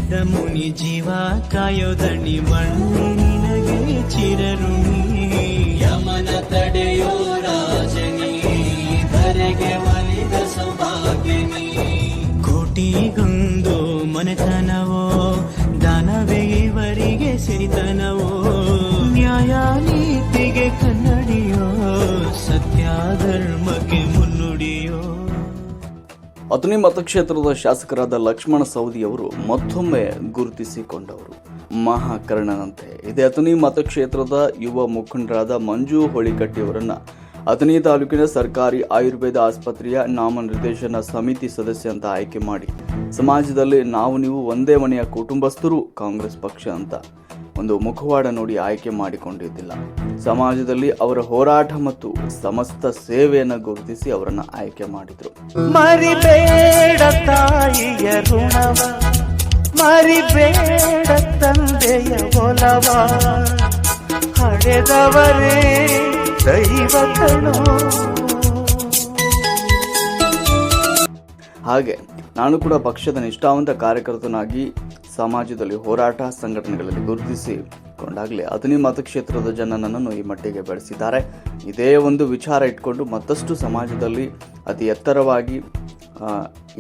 ಸಿದ್ಧ ಮುನಿ ಜೀವ ಕಾಯೋದಣಿ ಮಣ್ಣಿನಗೆ ಚಿರಋಣಿ ಯಮನ ತಡೆಯೋ ರಾಜನಿ ಧರೆಗೆ ಒಲಿದ ಸೌಭಾಗ್ಯನಿ ಕೋಟಿಗೊಂದು ಮನೆತನವೋ ದಾನವೇ ಇವರಿಗೆ ಸಿರಿತನವೋ ನ್ಯಾಯ ನೀತಿಗೆ ಕನ್ನಡಿಯೋ ಸತ್ಯ ಧರ್ಮಕ್ಕೆ ಮುನ್ನುಡಿಯೋ. ಅಥಣಿ ಮತಕ್ಷೇತ್ರದ ಶಾಸಕರಾದ ಲಕ್ಷ್ಮಣ ಸವದಿಯವರು ಮತ್ತೊಮ್ಮೆ ಗುರುತಿಸಿಕೊಂಡವರು ಮಹಾಕರ್ಣನಂತೆ. ಇದೇ ಅಥಣಿ ಮತಕ್ಷೇತ್ರದ ಯುವ ಮುಖಂಡರಾದ ಮಂಜು ಹೊಳಿಕಟ್ಟಿಯವರನ್ನ ಅಥಣಿ ತಾಲೂಕಿನ ಸರ್ಕಾರಿ ಆಯುರ್ವೇದ ಆಸ್ಪತ್ರೆಯ ನಾಮನಿರ್ದೇಶನ ಸಮಿತಿ ಸದಸ್ಯ ಅಂತ ಆಯ್ಕೆ ಮಾಡಿ ಸಮಾಜದಲ್ಲಿ ನಾವು ನೀವು ಒಂದೇ ಮನೆಯ ಕುಟುಂಬಸ್ಥರು ಕಾಂಗ್ರೆಸ್ ಪಕ್ಷ ಅಂತ ಒಂದು ಮುಖವಾಡ ನೋಡಿ ಆಯ್ಕೆ ಮಾಡಿಕೊಂಡಿದ್ದಿಲ್ಲ. ಸಮಾಜದಲ್ಲಿ ಅವರ ಹೋರಾಟ ಮತ್ತು ಸಮಸ್ತ ಸೇವೆಯನ್ನು ಗುರುತಿಸಿ ಅವರನ್ನು ಆಯ್ಕೆ ಮಾಡಿದ್ರು. ಮರಿಬೇಡ ತಾಯಿಯ ಋಣವ, ಮರಿಬೇಡ ತಂದೆಯ ಒಲವ, ಹಡೆದವರೇ ದೈವಗಳು. ಹಾಗೆ ನಾನು ಕೂಡ ಪಕ್ಷದ ನಿಷ್ಠಾವಂತ ಕಾರ್ಯಕರ್ತನಾಗಿ ಸಮಾಜದಲ್ಲಿ ಹೋರಾಟ ಸಂಘಟನೆಗಳಲ್ಲಿ ಗುರುತಿಸಿಕೊಂಡಾಗಲೇ ಅಥಣಿ ಮತಕ್ಷೇತ್ರದ ಜನ ನನ್ನನ್ನು ಈ ಮಟ್ಟಿಗೆ ಬೆಳೆಸಿದ್ದಾರೆ. ಇದೇ ಒಂದು ವಿಚಾರ ಇಟ್ಕೊಂಡು ಮತ್ತಷ್ಟು ಸಮಾಜದಲ್ಲಿ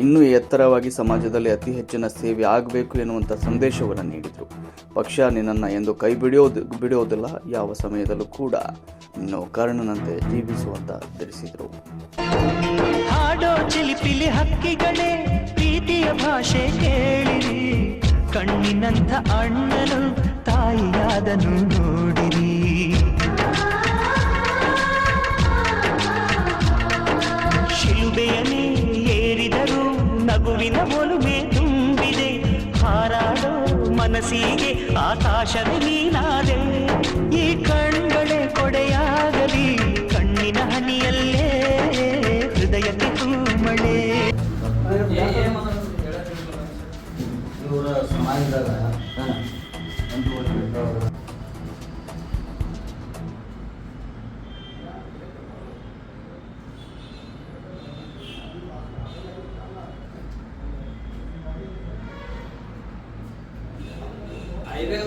ಇನ್ನೂ ಎತ್ತರವಾಗಿ ಸಮಾಜದಲ್ಲಿ ಅತಿ ಹೆಚ್ಚಿನ ಸೇವೆ ಆಗಬೇಕು ಎನ್ನುವಂಥ ಸಂದೇಶವನ್ನು ನೀಡಿದರು. ಪಕ್ಷ ನಿನ್ನನ್ನು ಎಂದು ಕೈ ಬಿಡೋದಿಲ್ಲ, ಯಾವ ಸಮಯದಲ್ಲೂ ಕೂಡ ಇನ್ನು ಕರ್ಣನಂತೆ ಜೀವಿಸುವಂತ ತಿಳಿಸಿದರು. ಹಾಡೋ ಚಿಲಿಪಿಲಿ ಹಕ್ಕಿಗಳೇ ಪ್ರೀತಿಯ ಭಾಷೆ ಕೇಳಿರಿ, ಕಣ್ಣಿನಂಥ ಅಣ್ಣನು ತಾಯಿಯಾದನು ನೋಡಿರಿ. ಶಿಲುಬೆಯನೇ ಏರಿದರು ನಗುವಿನ ಒಲುಮೆ ತುಂಬಿದೆ, ಹಾರಾಡೋ ಮನಸ್ಸಿಗೆ ಆಕಾಶವೇ ನೀನಾದೆ. ಈ ಕಣ್ಗಳೇ ಕೊಡೆಯಾಗಲಿ, ಕಣ್ಣಿನ ಹನಿಯಲ್ಲೇ ಹೃದಯಕ್ಕೆ ತೂಮಳೆ. ಸಮಾಜದಾಗ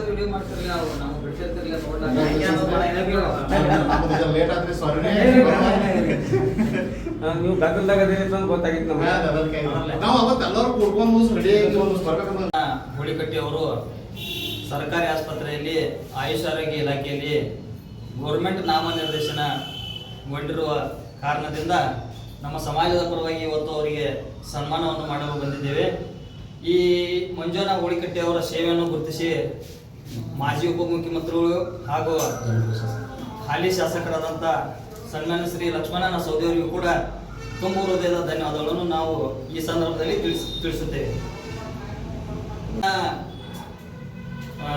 ವಿಡಿಯೋ ಮಾಡ್ತಿರ್ಲಿಲ್ಲ, ನಾವು ನಾವು ಬಿಡ್ತಿರ್ಲಿಲ್ಲ. ನೀವು ಗದ್ದಲ್ದಾಗ ಗೊತ್ತಾಗಿತ್ತು ಹುಳಿಕಟ್ಟಿ ಅವರು ಸರ್ಕಾರಿ ಆಸ್ಪತ್ರೆಯಲ್ಲಿ ಆಯುಷ್ ಆರೋಗ್ಯ ಇಲಾಖೆಯಲ್ಲಿ ಗೌರ್ಮೆಂಟ್ ನಾಮನಿರ್ದೇಶನಗೊಂಡಿರುವ ಕಾರಣದಿಂದ ನಮ್ಮ ಸಮಾಜದ ಪರವಾಗಿ ಇವತ್ತು ಅವರಿಗೆ ಸನ್ಮಾನವನ್ನು ಮಾಡಲು ಬಂದಿದ್ದೇವೆ. ಈ ಮಂಜುನಾ ಹುಳಿಕಟ್ಟಿ ಅವರ ಸೇವೆಯನ್ನು ಗುರುತಿಸಿ ಮಾಜಿ ಉಪಮುಖ್ಯಮಂತ್ರಿಗಳು ಹಾಗೂ ಹಾಲಿ ಶಾಸಕರಾದಂಥ ಸನ್ಮಾನ್ಯ ಶ್ರೀ ಲಕ್ಷ್ಮಣ ಸವದಿಯವರಿಗೂ ಕೂಡ ತುಂಬ ಹೃದಯದ ಧನ್ಯವಾದಗಳನ್ನು ನಾವು ಈ ಸಂದರ್ಭದಲ್ಲಿ ತಿಳಿಸುತ್ತೇವೆ.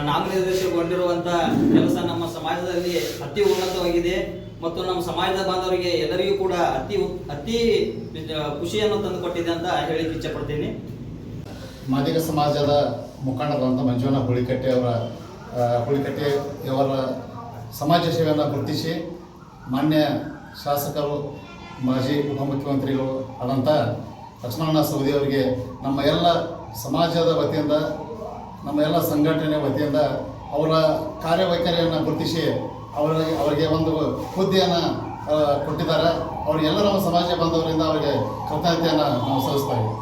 ನಾಮನಿರ್ದೇಶನಗೊಂಡಿರುವಂಥ ಕೆಲಸ ನಮ್ಮ ಸಮಾಜದಲ್ಲಿ ಅತಿ ಉನ್ನತವಾಗಿದೆ ಮತ್ತು ನಮ್ಮ ಸಮಾಜದ ಬಾಂಧವರಿಗೆ ಎಲ್ಲರಿಗೂ ಕೂಡ ಅತಿ ಖುಷಿಯನ್ನು ತಂದುಕೊಟ್ಟಿದೆ ಅಂತ ಹೇಳಿಕ್ಕೆ ಇಚ್ಛೆಪಡ್ತೀನಿ. ಮಾದಿಗ ಸಮಾಜದ ಮುಖಂಡರಾದಂಥ ಮಂಜುನಾ ಹುಳಿಕಟ್ಟಿಯವರ ಸಮಾಜ ಸೇವೆಯನ್ನು ಗುರುತಿಸಿ ಮಾನ್ಯ ಶಾಸಕರು ಮಾಜಿ ಉಪಮುಖ್ಯಮಂತ್ರಿಗಳು ಆದಂಥ ಲಕ್ಷ್ಮಣ ಸವದಿಯವರಿಗೆ ನಮ್ಮ ಎಲ್ಲ ಸಮಾಜದ ವತಿಯಿಂದ, ನಮ್ಮ ಎಲ್ಲ ಸಂಘಟನೆ ವತಿಯಿಂದ ಅವರ ಕಾರ್ಯವೈಖರಿಯನ್ನು ಗುರುತಿಸಿ ಅವರಿಗೆ ಒಂದು ಹುದ್ದೆಯನ್ನು ಕೊಟ್ಟಿದ್ದಾರೆ. ಅವರಿಗೆಲ್ಲ ನಮ್ಮ ಸಮಾಜ ಬಾಂಧವರಿಂದ ಅವರಿಗೆ ಕೃತಜ್ಞತೆಯನ್ನು ನಾವು ಸಲ್ಲಿಸ್ತಾ ಇದ್ದೀವಿ.